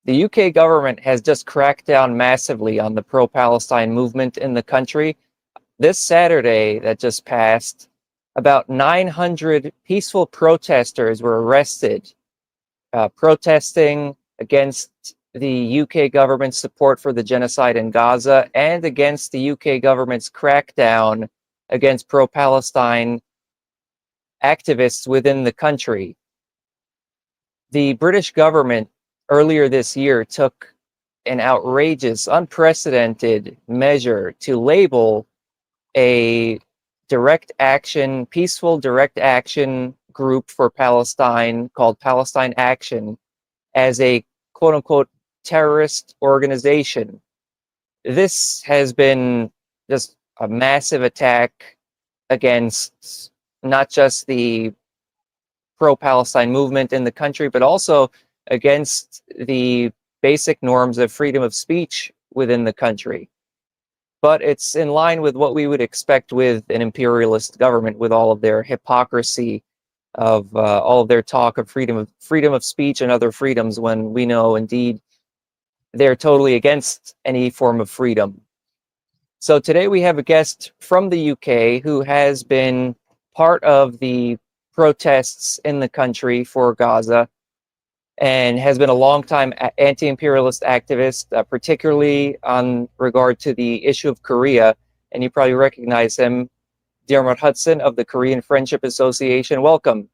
The UK government has just cracked down massively on the pro-Palestine movement in the country. This Saturday that just passed, about 900 peaceful protesters were arrested, protesting against the UK government's support for the genocide in Gaza and against the UK government's crackdown against pro-Palestine activists within the country. The British government earlier this year took an outrageous, unprecedented measure to label a direct action, peaceful direct action group for Palestine called Palestine Action as a quote unquote terrorist organization. This has been just a massive attack against not just the pro-Palestine movement in the country, but also against the basic norms of freedom of speech within the country. But it's in line with what we would expect with an imperialist government, with all of their hypocrisy of all of their talk of freedom of speech and other freedoms, when we know indeed they're totally against any form of freedom. So today we have a guest from the UK who has been part of the protests in the country for Gaza and has been a longtime anti-imperialist activist, particularly on regard to the issue of Korea. And you probably recognize him, Dermot Hudson of the Korean Friendship Association. Welcome.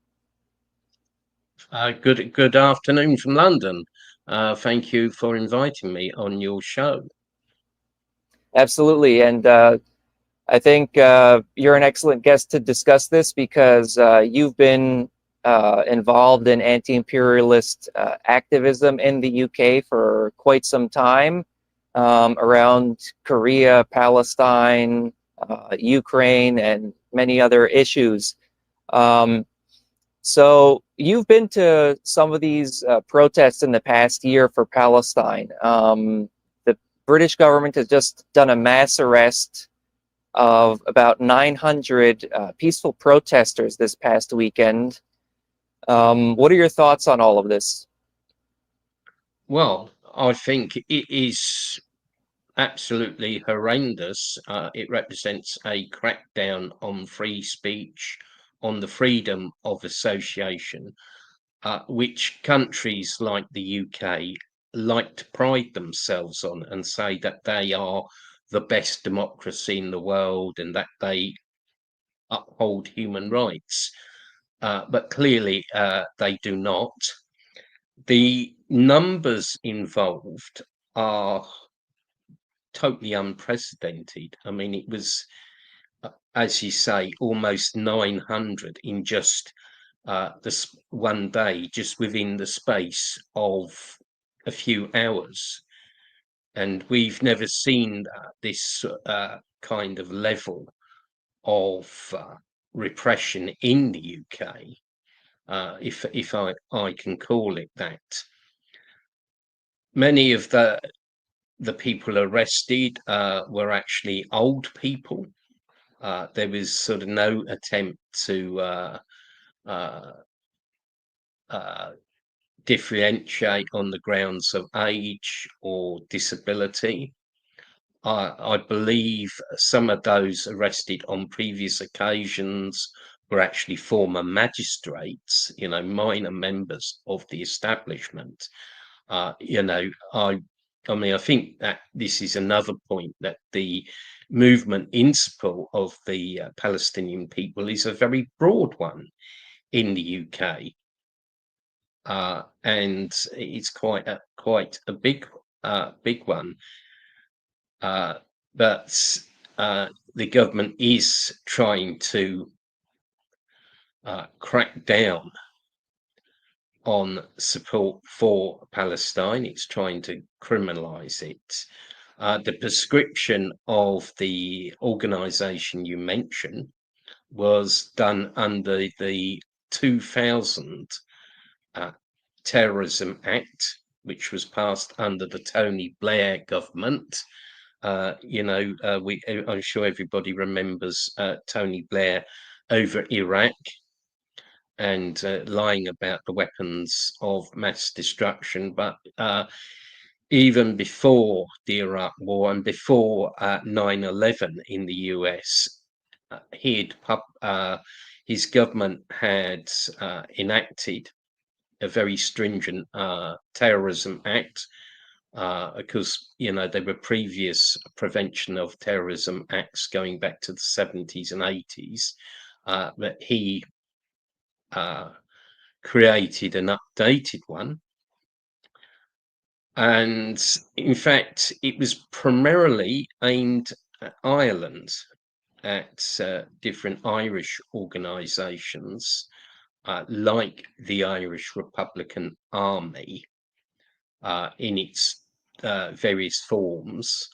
Good afternoon from London. Thank you for inviting me on your show. Absolutely. And I think you're an excellent guest to discuss this because you've been involved in anti-imperialist activism in the UK for quite some time around Korea, Palestine, Ukraine, and many other issues. So you've been to some of these protests in the past year for Palestine. The British government has just done a mass arrest of about 900 peaceful protesters this past weekend. What are your thoughts on all of this? Well, I think it is absolutely horrendous. It represents a crackdown on free speech, on the freedom of association, which countries like the UK like to pride themselves on and say that they are the best democracy in the world and that they uphold human rights. But clearly they do not. The numbers involved are totally unprecedented. I mean, it was, as you say, almost 900 in just this one day, just within the space of a few hours. And we've never seen this kind of level of repression in the UK, if I can call it that. Many of the people arrested were actually old people. There was sort of no attempt to differentiate on the grounds of age or disability. I believe some of those arrested on previous occasions were actually former magistrates, minor members of the establishment. I mean, I think that this is another point, that the movement in support of the Palestinian people is a very broad one in the UK. And it's quite a big one. But the government is trying to crack down on support for Palestine. It's trying to criminalize it. The prescription of the organization you mentioned was done under the 2000 Terrorism Act, which was passed under the Tony Blair government. I'm sure everybody remembers Tony Blair over Iraq and lying about the weapons of mass destruction. But even before the Iraq War and before 9/11 in the US, his government had enacted a very stringent terrorism act, because there were previous prevention of terrorism acts going back to the 70s and 80s, that he created an updated one. And in fact, it was primarily aimed at Ireland, at different Irish organisations, like the Irish Republican Army, in its various forms,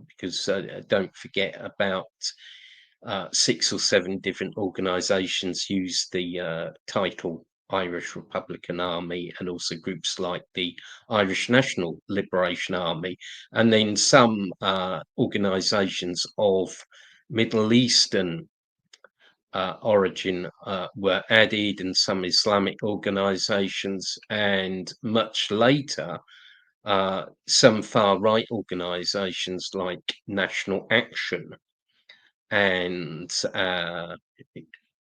because don't forget, about 6 or 7 different organisations use the title Irish Republican Army, and also groups like the Irish National Liberation Army, and then some organisations of Middle Eastern origin were added, and some Islamic organisations, and much later some far-right organisations like National Action, and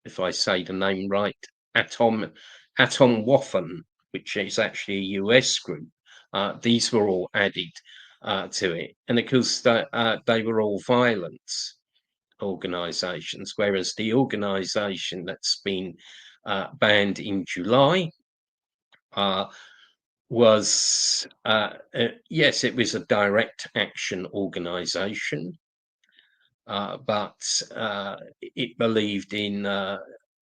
if I say the name right, Atom Waffen, which is actually a US group. These were all added to it, and of course they were all violence organisations, whereas the organisation that's been banned in July was, yes, it was a direct action organisation, but it believed in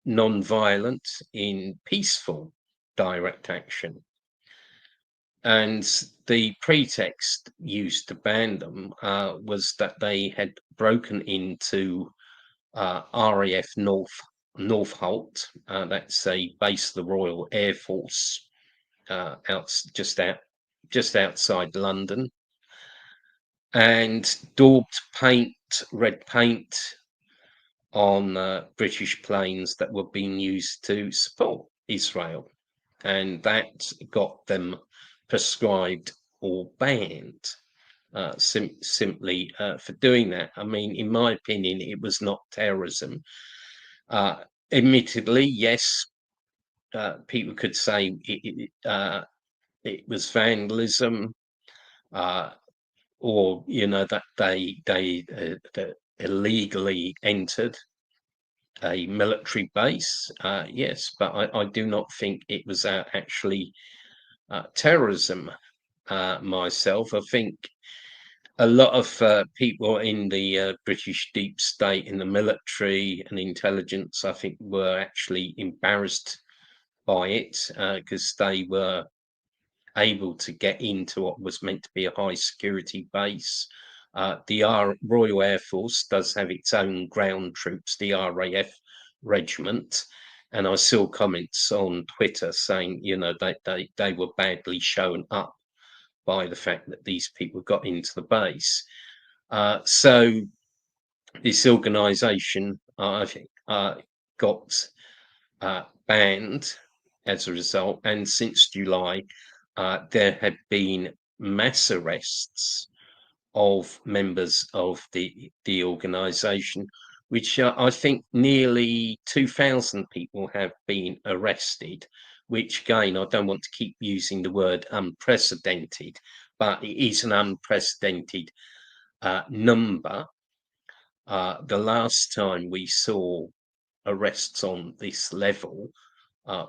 non-violent, in peaceful direct action. And the pretext used to ban them was that they had broken into RAF Northolt. That's a base of the Royal Air Force, just outside London, and daubed red paint on British planes that were being used to support Israel, and that got them prescribed or banned, simply for doing that. I mean, in my opinion, it was not terrorism. Admittedly, yes, people could say it was vandalism, or that they illegally entered a military base. Yes, but I do not think it was actually terrorism. Myself, I think a lot of people in the British deep state, in the military and intelligence, I think, were actually embarrassed by it, because they were able to get into what was meant to be a high security base. The Royal Air Force does have its own ground troops, the RAF regiment, and I saw comments on Twitter saying, they were badly shown up by the fact that these people got into the base. So this organisation, I think, got banned as a result, and since July, there have been mass arrests of members of the organisation, which I think nearly 2,000 people have been arrested, which, again, I don't want to keep using the word unprecedented, but it is an unprecedented number. The last time we saw arrests on this level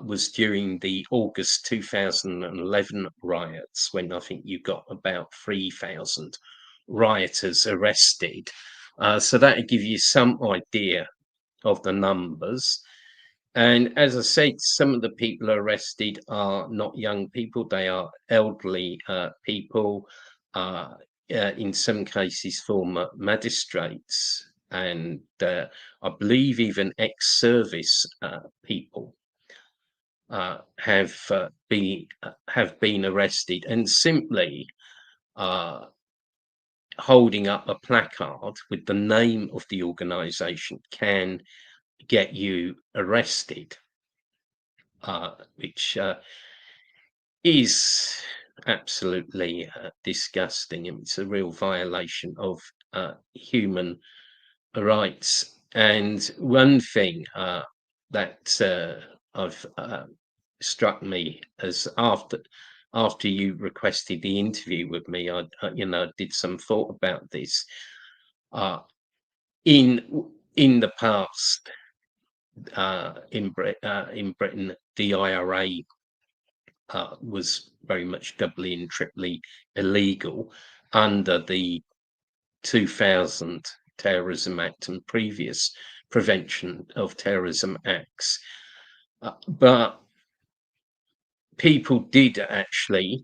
was during the August 2011 riots, when I think you got about 3,000 rioters arrested. So that would give you some idea of the numbers. And as I said, some of the people arrested are not young people, they are elderly people, in some cases former magistrates, and I believe even ex-service people have been arrested, and simply holding up a placard with the name of the organisation can get you arrested, which is absolutely disgusting. It's a real violation of human rights. And one thing that I've struck me as after you requested the interview with me, I did some thought about this. Uh, in the past, in Britain, the IRA was very much doubly and triply illegal under the 2000 Terrorism Act and previous Prevention of Terrorism Acts. But people did actually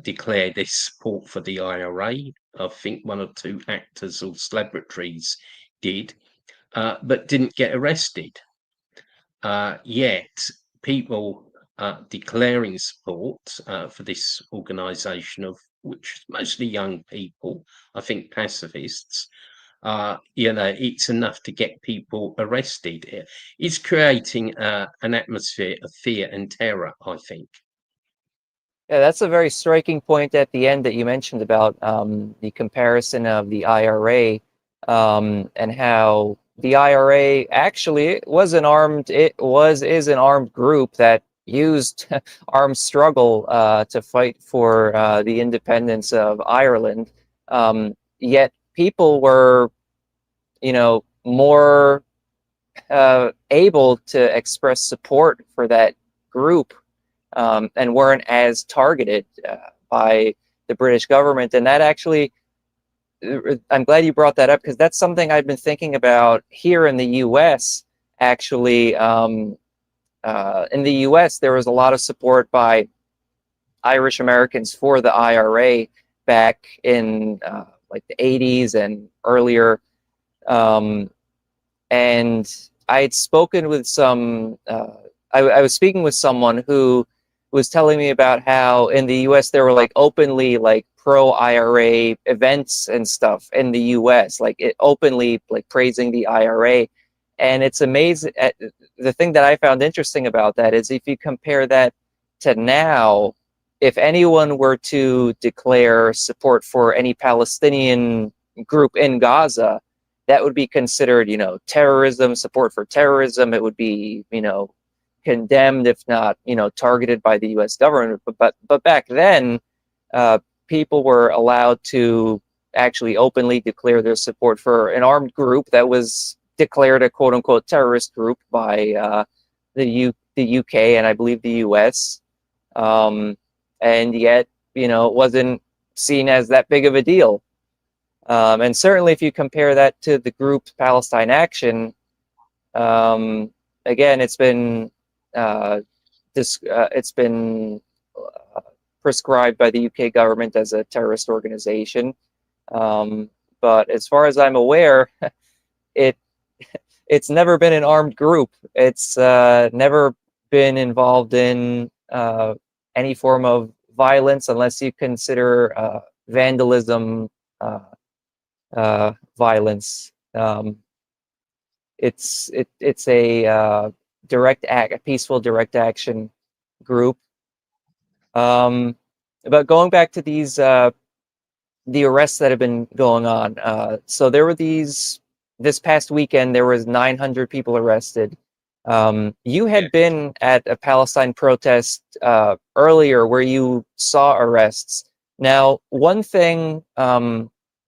declare this support for the IRA. I think one or two actors or celebrities did, but didn't get arrested. Yet people declaring support for this organisation, of which is mostly young people, I think pacifists, it's enough to get people arrested. It's creating an atmosphere of fear and terror, I think. Yeah, that's a very striking point at the end that you mentioned about the comparison of the IRA and how the IRA actually was an armed, is an armed group that used armed struggle to fight for the independence of Ireland. Yet people were, more able to express support for that group and weren't as targeted by the British government. And that actually, I'm glad you brought that up, because that's something I've been thinking about here in the U.S. Actually, in the U.S., there was a lot of support by Irish Americans for the IRA back in like the 80s and earlier. And I had spoken with some, I was speaking with someone who was telling me about how in the US there were like openly like pro-IRA events and stuff in the US, like it openly like praising the IRA. And it's amazing. The thing that I found interesting about that is if you compare that to now, if anyone were to declare support for any Palestinian group in Gaza, that would be considered, terrorism, support for terrorism. It would be, condemned, if not, targeted by the U.S. government. But back then, people were allowed to actually openly declare their support for an armed group that was declared a quote unquote terrorist group by the UK and I believe the US. And yet, it wasn't seen as that big of a deal. And certainly if you compare that to the group Palestine Action, again, it's been prescribed by the UK government as a terrorist organization. But as far as I'm aware, it's never been an armed group. It's never been involved in any form of violence, unless you consider vandalism violence. It's a a peaceful direct action group. But going back to these the arrests that have been going on, so there were this past weekend there was 900 people arrested. You had been at a Palestine protest earlier where you saw arrests. Now, one thing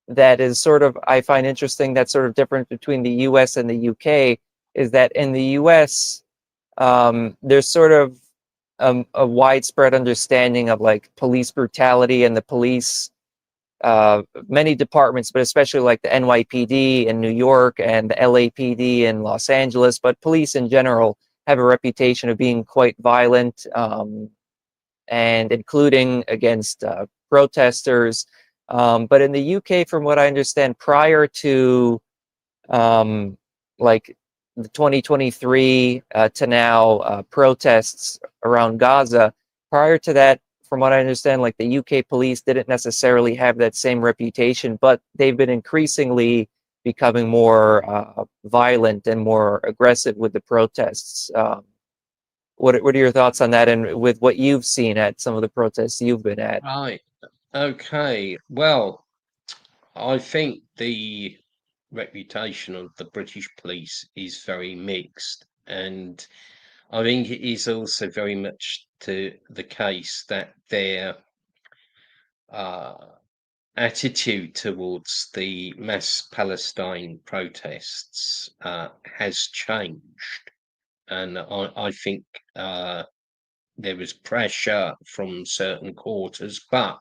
that is sort of, I find interesting, that's sort of different between the US and the UK, is that in the US, there's sort of a widespread understanding of like police brutality and the police, many departments, but especially like the NYPD in New York and the LAPD in Los Angeles, but police in general have a reputation of being quite violent, and including against protesters. But in the UK, from what I understand, prior to like the 2023 to now protests around Gaza, prior to that, from what I understand, like the UK police didn't necessarily have that same reputation, but they've been increasingly becoming more violent and more aggressive with the protests. What are your thoughts on that, and with what you've seen at some of the protests you've been at? Right. Okay. Well, I think the reputation of the British police is very mixed, and I think it is also very much to the case that their uh, attitude towards the mass Palestine protests has changed, and I think there was pressure from certain quarters, but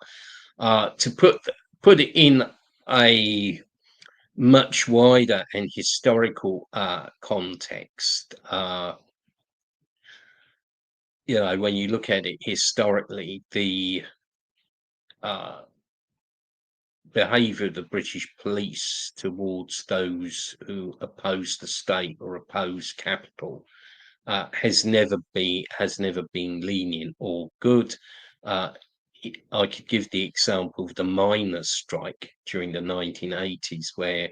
to put it in a much wider and historical context, when you look at it historically, the uh, behaviour of the British police towards those who oppose the state or oppose capital has never been lenient or good. Uh, I could give the example of the miners' strike during the 1980s, where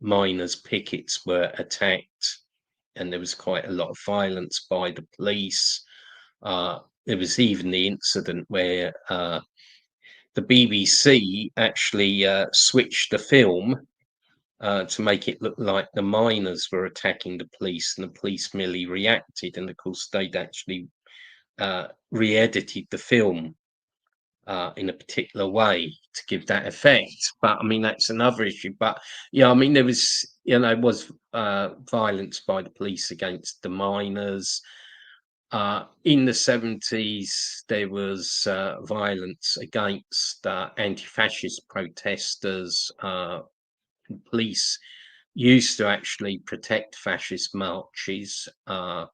miners' pickets were attacked, and there was quite a lot of violence by the police. There was even the incident where the BBC actually switched the film to make it look like the miners were attacking the police, and the police merely reacted. And of course, they'd actually re-edited the film in a particular way to give that effect. But I mean, that's another issue. But yeah, I mean, there was, violence by the police against the miners. In the 70s, there was violence against anti-fascist protesters. Police used to actually protect fascist marches, like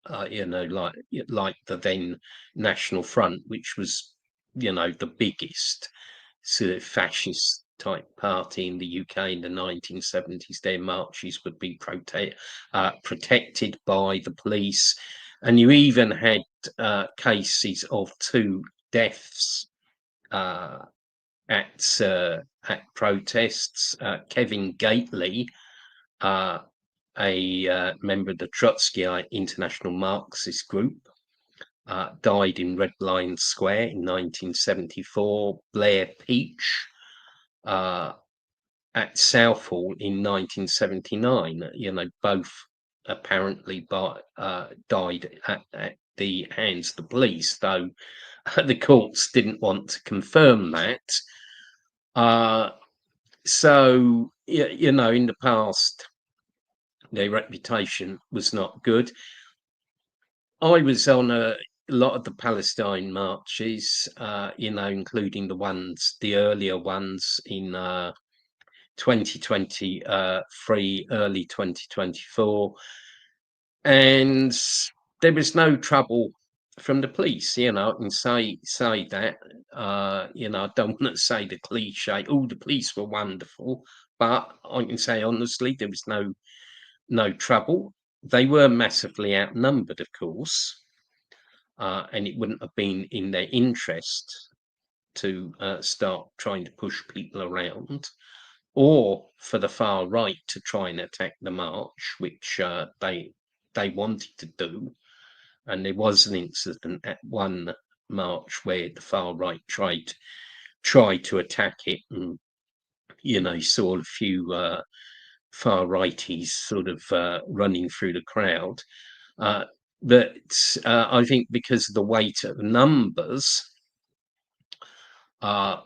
the then National Front, which was, the biggest sort of fascist type party in the UK in the 1970s. Their marches would be protected by the police, and you even had cases of 2 deaths at protests. Kevin Gately, a member of the Trotskyite International Marxist Group, died in Red Lion Square in 1974. Blair Peach at Southall in 1979. Both apparently died at the hands of the police, though the courts didn't want to confirm that. So, in the past, their reputation was not good. I was on a lot of the Palestine marches, including the earlier ones in 2023, early 2024. And there was no trouble from the police, I can say that. I don't want to say the cliche, oh, the police were wonderful, but I can say honestly, there was no trouble. They were massively outnumbered, of course, and it wouldn't have been in their interest to start trying to push people around, or for the far right to try and attack the march, which they wanted to do. And there was an incident at one march where the far right tried to attack it, and saw a few far righties sort of running through the crowd. But I think because of the weight of numbers, the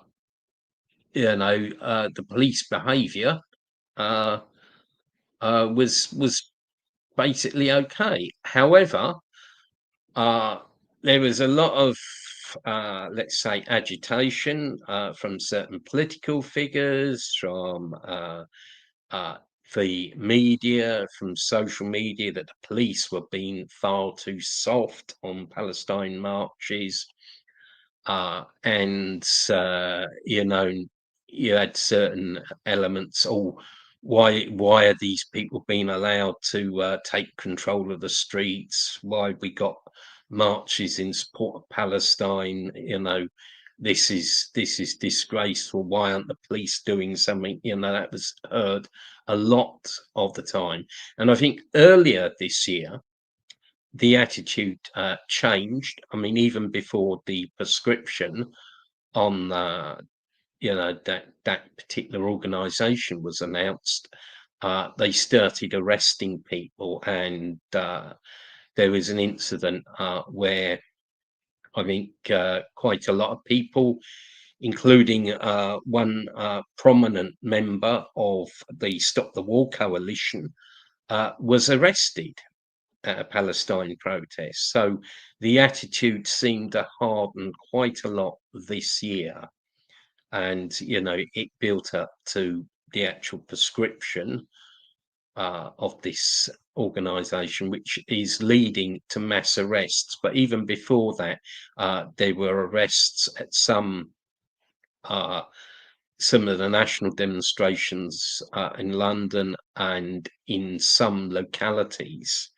police behaviour was basically okay. However, there was a lot of, let's say, agitation from certain political figures, from the media, from social media, that the police were being far too soft on Palestine marches. And you had certain elements. Oh, why are these people being allowed to take control of the streets? Why have we got marches in support of Palestine? This is disgraceful. Why aren't the police doing something? That was heard a lot of the time. And I think earlier this year, the attitude changed. I mean, even before the prescription on that particular organisation was announced, they started arresting people, and there was an incident where I think quite a lot of people, including one prominent member of the Stop the War Coalition, was arrested at a Palestine protest. So the attitude seemed to harden quite a lot this year. And, it built up to the actual prescription of this organisation, which is leading to mass arrests. But even before that, there were arrests at some of the national demonstrations in London and in some localities.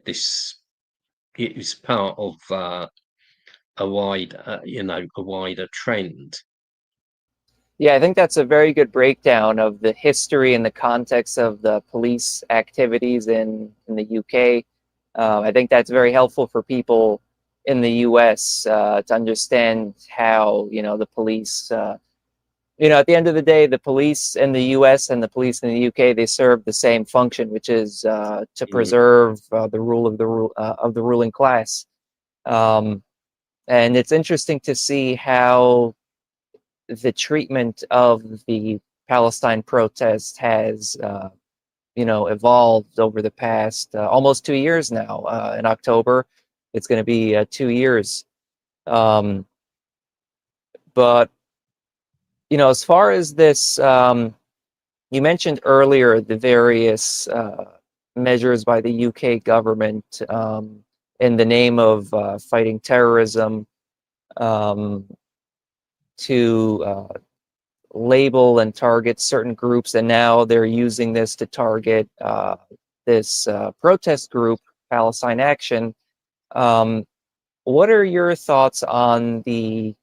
This it was part of a wider trend. Yeah, I think that's a very good breakdown of the history and the context of the police activities in the UK. I think that's very helpful for people in the US to understand how, the police, at the end of the day, the police in the US and the police in the UK, they serve the same function, which is to preserve the rule of the ruling class. And it's interesting to see how the treatment of the Palestine protest has, evolved over the past almost 2 years now. In October, it's going to be 2 years. But, as far as this, you mentioned earlier the various measures by the UK government in the name of fighting terrorism, to label and target certain groups, and now they're using this to target this protest group, Palestine Action. What are your thoughts on the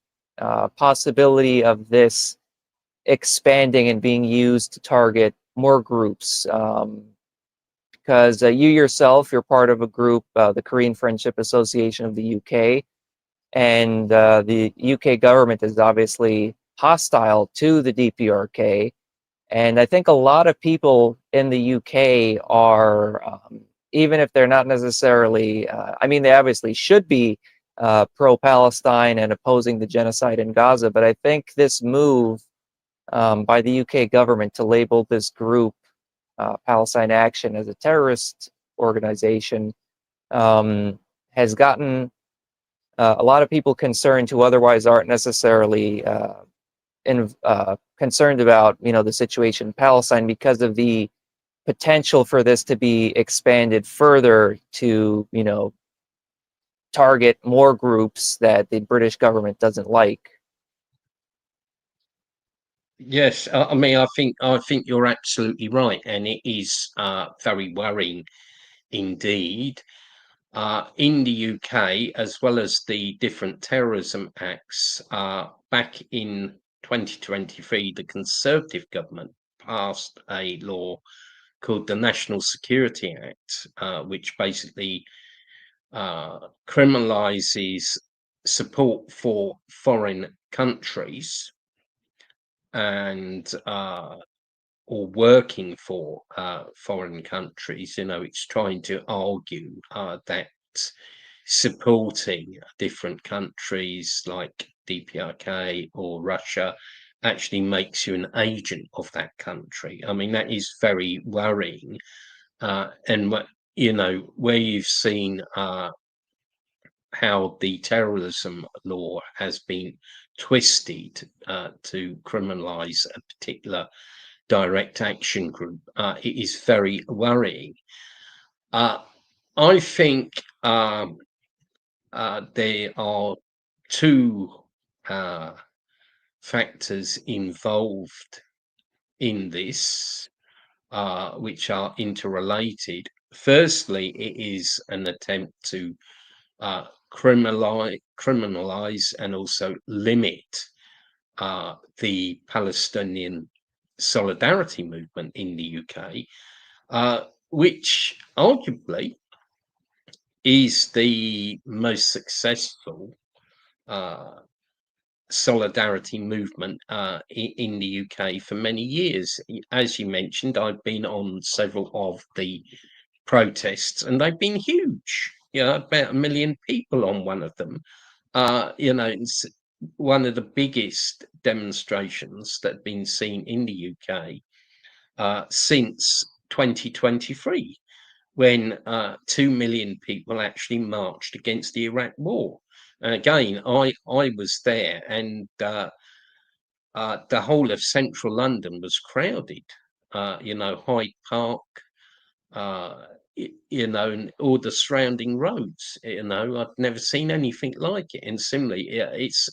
possibility of this expanding and being used to target more groups? Because you yourself, you're part of a group, the Korean Friendship Association of the UK, and the UK government is obviously hostile to the DPRK. And I think a lot of people in the UK are, even if they're not necessarily, they obviously should be pro-Palestine and opposing the genocide in Gaza, but I think this move by the UK government to label this group, Palestine Action, as a terrorist organization has gotten a lot of people concerned who otherwise aren't necessarily concerned about the situation in Palestine, because of the potential for this to be expanded further to target more groups that the British government doesn't like. Yes, I think you're absolutely right, and it is very worrying indeed. In the UK, as well as the different terrorism acts, back in 2023, the Conservative government passed a law called the National Security Act, which basically criminalizes support for foreign countries and or working for foreign countries. It's trying to argue that supporting different countries like DPRK or Russia actually makes you an agent of that country. I mean, that is very worrying. And where you've seen how the terrorism law has been twisted to criminalize a particular direct action group, it is very worrying. I think there are two factors involved in this, which are interrelated. Firstly, it is an attempt to criminalize and also limit the Palestinian solidarity movement in the UK, which arguably is the most successful solidarity movement in the UK for many years. As you mentioned, I've been on several of the protests, and they've been huge. About 1 million people on one of them. It's one of the biggest demonstrations that have been seen in the UK since 2023, when 2 million people actually marched against the Iraq War. And again, I was there, and the whole of central London was crowded. Hyde Park, and all the surrounding roads. I've never seen anything like it. And similarly, it's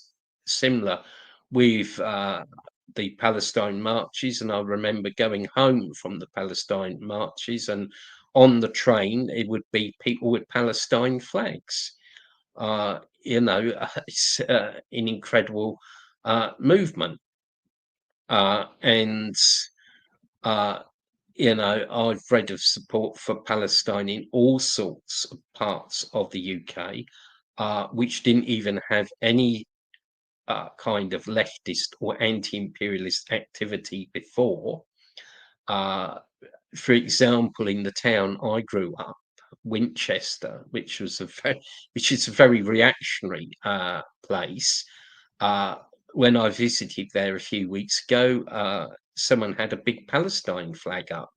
similar with the Palestine marches. And I remember going home from the Palestine marches, and on the train, it would be people with Palestine flags. It's an incredible movement. And I've read of support for Palestine in all sorts of parts of the UK, which didn't even have any kind of leftist or anti-imperialist activity before. For example, in the town I grew up, Winchester, which is a very reactionary place. When I visited there a few weeks ago, someone had a big Palestine flag up.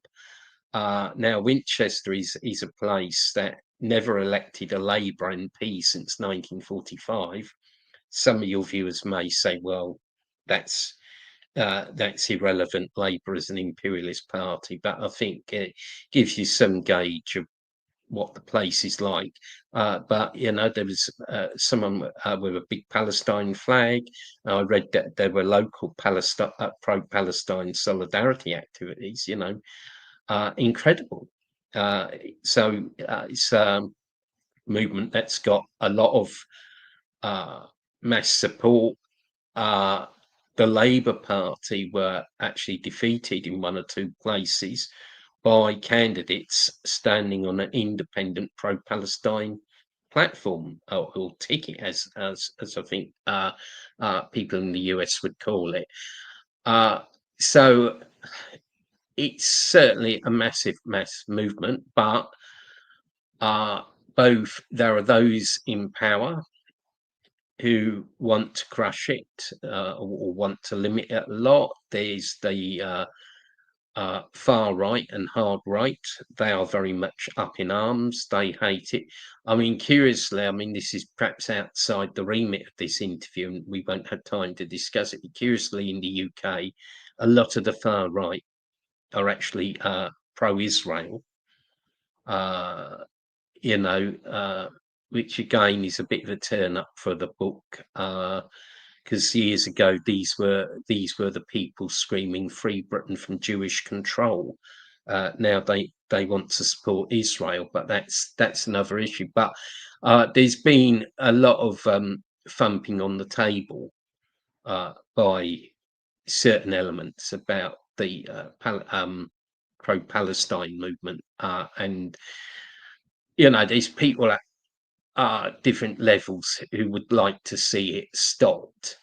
Now, Winchester is a place that never elected a Labour MP since 1945. Some of your viewers may say, well, that's irrelevant. Labour is an imperialist party, but I think it gives you some gauge of what the place is like. But there was someone with a big Palestine flag. I read that there were local pro-Palestine solidarity activities. Incredible. So it's a movement that's got a lot of mass support. The Labour Party were actually defeated in one or two places by candidates standing on an independent pro-Palestine platform, or ticket, as I think people in the US would call it. So it's certainly a massive mass movement, but both there are those in power who want to crush it or want to limit it a lot. There's the far right and hard right. They are very much up in arms. They hate it. I mean, curiously, this is perhaps outside the remit of this interview, and we won't have time to discuss it. But curiously, in the UK, a lot of the far right are actually pro-Israel. Which again is a bit of a turn up for the book, because years ago these were the people screaming "Free Britain from Jewish control." Now they want to support Israel, but that's another issue. But there's been a lot of thumping on the table by certain elements about the pro-Palestine movement, and there's people at different levels who would like to see it stopped.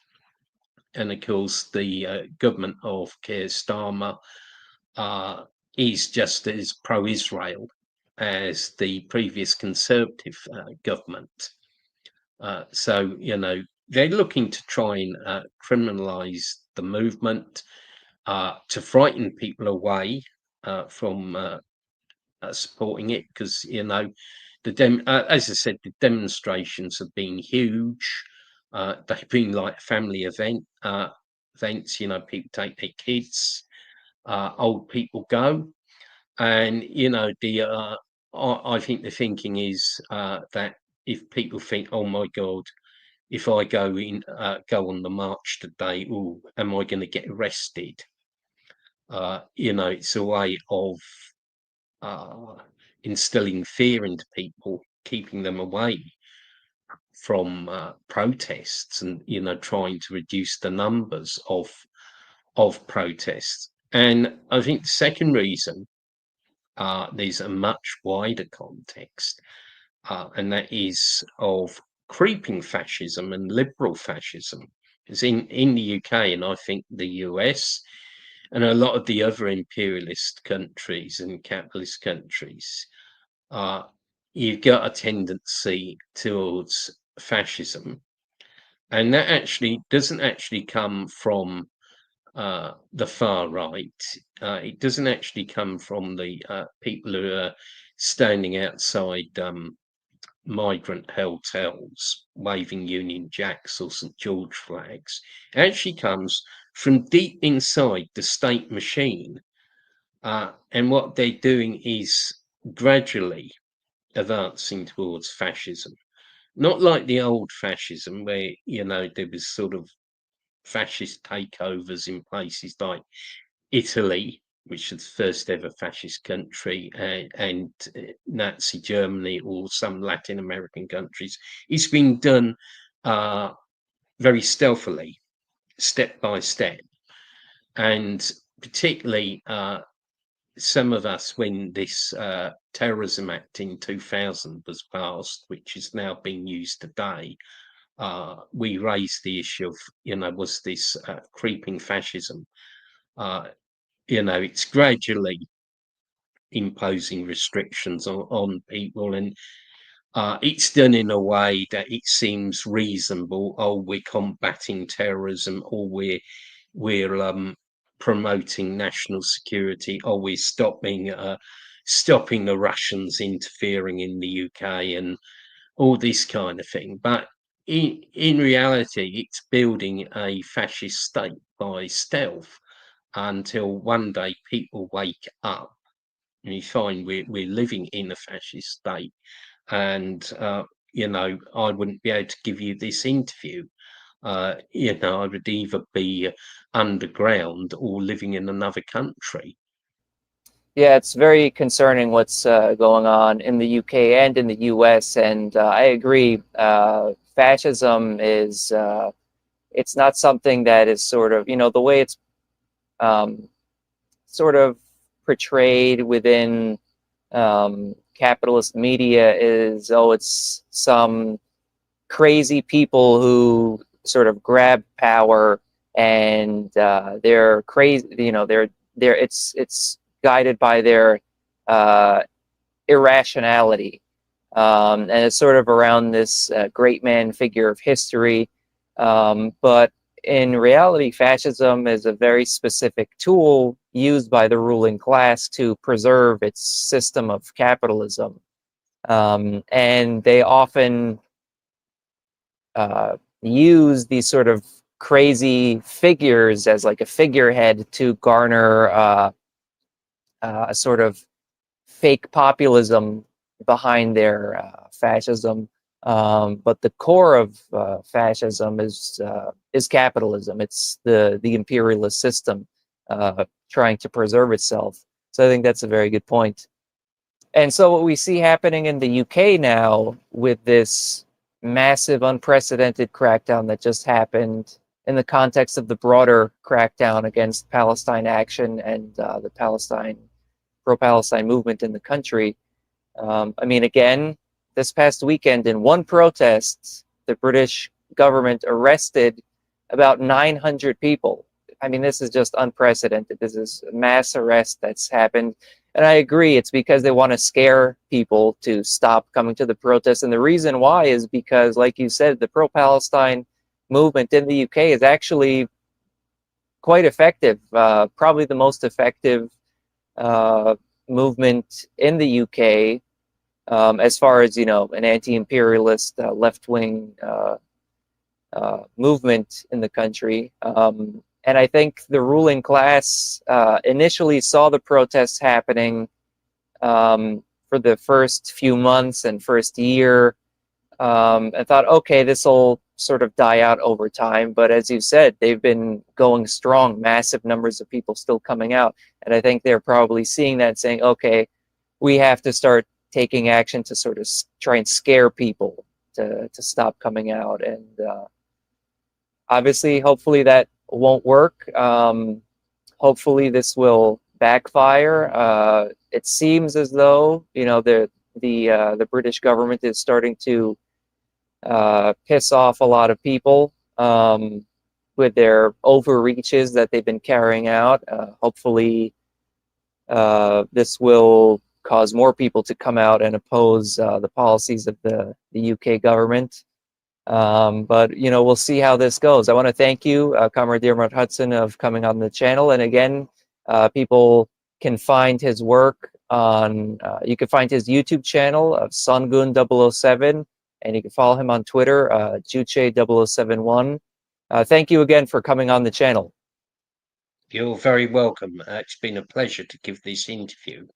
And of course, the government of Keir Starmer is just as pro-Israel as the previous Conservative government. So, they're looking to try and criminalise the movement, to frighten people away from supporting it, because as I said, the demonstrations have been huge. They've been like family events. People take their kids, old people go, and I think the thinking is that if people think, oh my God, if I go on the march today, am I going to get arrested? It's a way of instilling fear into people, keeping them away from protests, and trying to reduce the numbers of protests. And I think the second reason, there's a much wider context. and that is of creeping fascism and liberal fascism. Because in the UK, and I think the US, and a lot of the other imperialist countries and capitalist countries, you've got a tendency towards fascism, and that actually doesn't actually come from the far right. It doesn't actually come from the people who are standing outside migrant hotels waving Union Jacks or St George flags. It actually comes from deep inside the state machine. And what they're doing is gradually advancing towards fascism. Not like the old fascism where, there was sort of fascist takeovers in places like Italy, which was the first ever fascist country, and Nazi Germany, or some Latin American countries. It's been done very stealthily, step by step. And particularly some of us, when this Terrorism Act in 2000 was passed, which is now being used today, we raised the issue of, was this creeping fascism? It's gradually imposing restrictions on people, and it's done in a way that it seems reasonable. Oh, we're combating terrorism, or we're promoting national security, or we're stopping the Russians interfering in the UK, and all this kind of thing. But in reality, it's building a fascist state by stealth until one day people wake up and you find we're living in a fascist state. And, I wouldn't be able to give you this interview. I would either be underground or living in another country. Yeah, it's very concerning what's going on in the UK and in the US, and I agree. Fascism is it's not something that is sort of, the way it's um, sort of portrayed within capitalist media is, oh, it's some crazy people who sort of grab power, and they're crazy. They're it's guided by their uh, irrationality, and it's sort of around this great man figure of history. But in reality, fascism is a very specific tool used by the ruling class to preserve its system of capitalism. And they often use these sort of crazy figures as like a figurehead to garner a sort of fake populism behind their fascism. But the core of fascism is capitalism. It's the imperialist system trying to preserve itself. So I think that's a very good point. And so what we see happening in the UK now with this massive, unprecedented crackdown that just happened in the context of the broader crackdown against Palestine action and the pro-Palestine movement in the country. I mean, again, this past weekend in one protest, the British government arrested about 900 people. I mean, this is just unprecedented. This is a mass arrest that's happened. And I agree, it's because they want to scare people to stop coming to the protests. And the reason why is because, like you said, the pro-Palestine movement in the UK is actually quite effective, probably the most effective movement in the UK, as far as, an anti-imperialist left-wing movement in the country. And I think the ruling class initially saw the protests happening for the first few months and first year, and thought, okay, this will sort of die out over time. But as you said, they've been going strong, massive numbers of people still coming out. And I think they're probably seeing that, saying, okay, we have to start taking action to sort of try and scare people to stop coming out. And obviously, hopefully that won't work. Hopefully this will backfire. It seems as though, the British government is starting to piss off a lot of people with their overreaches that they've been carrying out. Hopefully, this will cause more people to come out and oppose the policies of the UK government. But, you know, we'll see how this goes. I want to thank you, Comrade Dermot Hudson, of coming on the channel. And again, people can find his work on, you can find his YouTube channel of Sungun007, and you can follow him on Twitter, Juche0071. Thank you again for coming on the channel. You're very welcome. It's been a pleasure to give this interview.